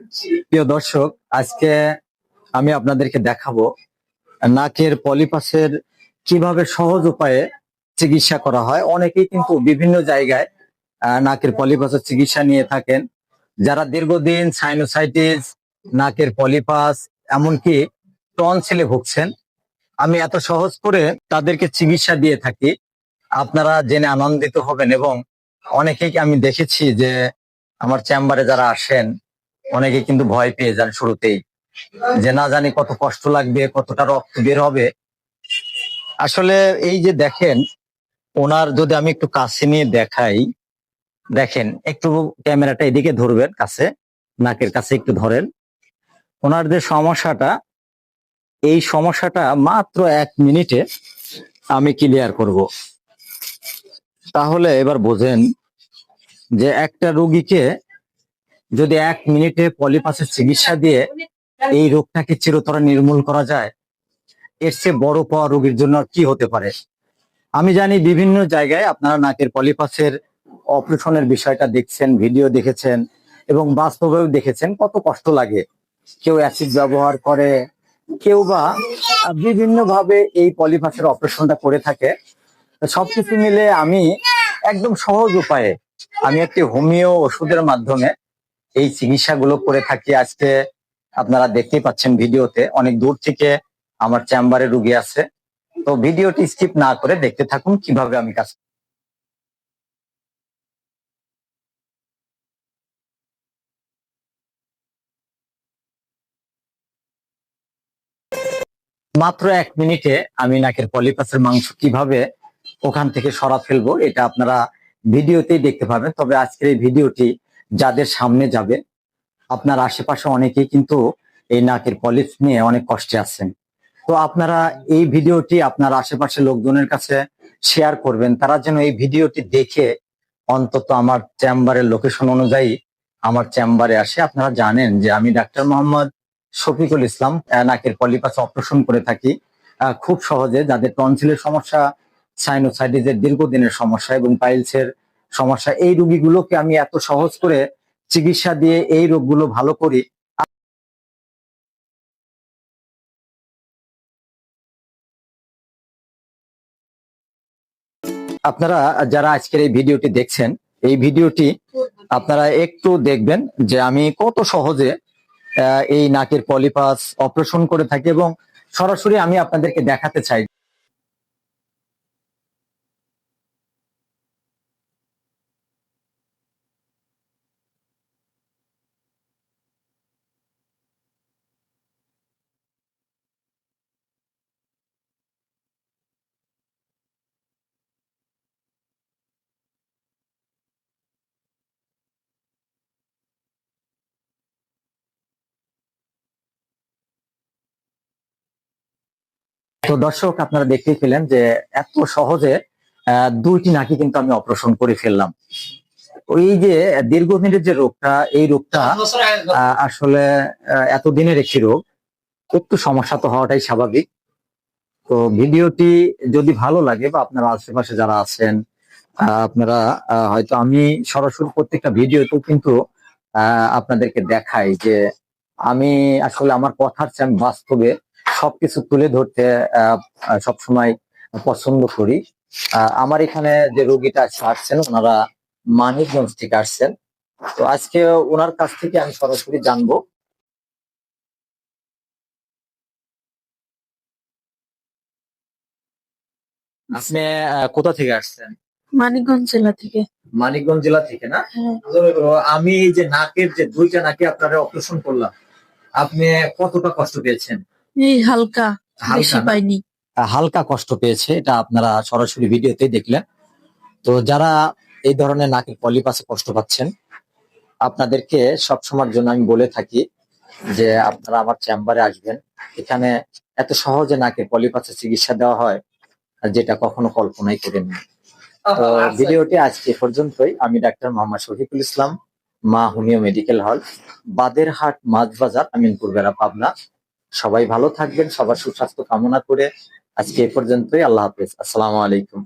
প্রিয় দর্শক, আজকে আমি আপনাদেরকে দেখাবো নাকের পলিপাসের কিভাবে সহজ উপায়ে চিকিৎসা করা হয়। অনেকেই কিন্তু বিভিন্ন জায়গায় নাকের পলিপাসের চিকিৎসা নিয়ে থাকেন। যারা দীর্ঘদিন সাইনোসাইটিস, নাকের পলিপাস, এমনকি টনসিলে ভুগছেন, আমি এত সহজ করে তাদেরকে চিকিৎসা দিয়ে থাকি। আপনারা জেনে আনন্দিত হবেন। এবং অনেকেই আমি দেখেছি যে আমার চেম্বারে যারা আসেন, অনেকে কিন্তু ভয় পেয়ে যান শুরুতেই, যে না জানি কত কষ্ট লাগবে, কতটা রক্ত বের হবে। আসলে এই যে দেখেন, ওনার যদি আমি একটু কাছে নিয়ে দেখাই, দেখেন একটু ক্যামেরাটা এদিকে ধরবেন, কাছে নাকের কাছে একটু ধরেন। ওনার যে সমস্যাটা, এই সমস্যাটা মাত্র 1 মিনিটে আমি ক্লিয়ার করব। তাহলে এবার বোঝেন যে একটা রোগীকে যদি 1 মিনিটে পলিপাসের চিকিৎসা দিয়ে এই রোগটাকে চিরতরে নির্মূল করা যায়, এর চেয়ে বড় পাওয়া রোগীর জন্য কি হতে পারে। আমি জানি বিভিন্ন জায়গায় আপনারা নাকের পলিপাসের অপারেশনের বিষয়টা দেখছেন, ভিডিও দেখেছেন এবং বাস্তবেও দেখেছেন কত কষ্ট লাগে। কেউ অ্যাসিড ব্যবহার করে, কেউ বা বিভিন্ন ভাবে এই পলিপাসের অপারেশনটা করে থাকে। সবকিছু মিলে আমি একদম সহজ উপায়ে আমি একটি হোমিও ওষুধের মাধ্যমে এই চিকিৎসাগুলো করে থাকি। আজকে আপনারা দেখতেই পাচ্ছেন ভিডিওতে, অনেক দূর থেকে আমার চেম্বারে রুগী আছে। তো ভিডিওটি স্কিপ না করে দেখতে থাকুন কিভাবে আমি কাজ। মাত্র 1 মিনিটে আমি নাকের পলিপাসের মাংস কিভাবে ওখান থেকে সরা ফেলবো, এটা আপনারা ভিডিওতেই দেখতে পাবেন। তবে আজকের এই ভিডিওটি যাদের সামনে যাবে, আপনার আশেপাশে অনেকেই কিন্তু এই নাকের পলিপ নিয়ে অনেক কষ্টে আছেন। তো আপনারা এই ভিডিওটি আপনার আশেপাশের লোকজনের কাছে শেয়ার করবেন, তারা যেন এই ভিডিওটি দেখে অন্তত আমার চেম্বারের লোকেশন অনুযায়ী আমার চেম্বারে আসে। আপনারা জানেন যে আমি ডাক্তার মোহাম্মদ শফিকুল ইসলাম নাকের পলিপাস অপারেশন করে থাকি খুব সহজে। যাদের টনসিলের সমস্যা, সাইনোসাইটিসের দীর্ঘদিনের সমস্যা এবং পাইলসের সমস্যা, এই রোগীগুলোকে আমি এত সহজ করে চিকিৎসা দিয়ে এই রোগগুলো ভালো করি। আপনারা যারা আজকের এই ভিডিওটি দেখছেন, এই ভিডিওটি আপনারা একটু দেখবেন যে আমি কত সহজে এই নাকের পলিপাস অপারেশন করে থাকি এবং সরাসরি আমি আপনাদেরকে দেখাতে চাই। তো দর্শক, আপনারা দেখতেই পেলেন যে এত সহজে 2টি নাকি কিন্তু আমি অপারেশন করে ফেললাম। ওই যে দীর্ঘদিনের যে রোগটা, এই রোগটা আসলে এতদিনের একটি রোগ, একটু সমস্যা তো হওয়াটাই স্বাভাবিক। তো ভিডিওটি যদি ভালো লাগে বা আপনারা আশেপাশে যারা আছেন, আপনারা হয়তো আমি সরাসরি প্রত্যেকটা ভিডিওতেও কিন্তু আপনাদেরকে দেখাই যে আমি আসলে আমার কথার চেয়ে আমি বাস্তবে সবকিছু তুলে ধরতে সবসময় পছন্দ করি। আমার এখানে যে রোগীটা আসছেন, ওনারা মানিকগঞ্জ থেকে আসছেন। তো আজকে ওনার কাছ থেকে আমি সরাসরি জানবো। আপনি কোথা থেকে আসছেন? মানিকগঞ্জ জেলা থেকে। মানিকগঞ্জ জেলা থেকে না? হ্যাঁ। তো আমি এই যে নাকের যে 2টা নাকি আপনারা অপারেশন করলাম, আপনি কতটা কষ্ট পেয়েছেন? এই হালকা, বেশি হালকা না? পাইনি। হালকা কষ্ট পেয়েছে, এটা আপনারা সরাসরি ভিডিওতেই দেখলেন। তো যারা এই ধরনের নাকের পলিপাসে কষ্ট পাচ্ছেন, আপনাদেরকে সবসময়ের জন্য আমি বলে থাকি যে আপনারা আমার চেম্বারে আসবেন। এখানে এত সহজে নাকের পলিপাসের চিকিৎসা দেওয়া হয়, যেটা কখনো কল্পনাই করেননি। তো ভিডিওটি আজকে এ পর্যন্তই। আমি ডাক্তার মোহাম্মদ শফিকুল ইসলাম, মা হোমিও মেডিকেল হল, বাদেরহাট মাছ বাজার, আমিনপুর বেড়া, পাবনা। সবাই ভালো থাকবেন, সবার সুস্বাস্থ্য কামনা করে আজকে এ পর্যন্তই। আল্লাহ হাফেজ, আসসালামু আলাইকুম।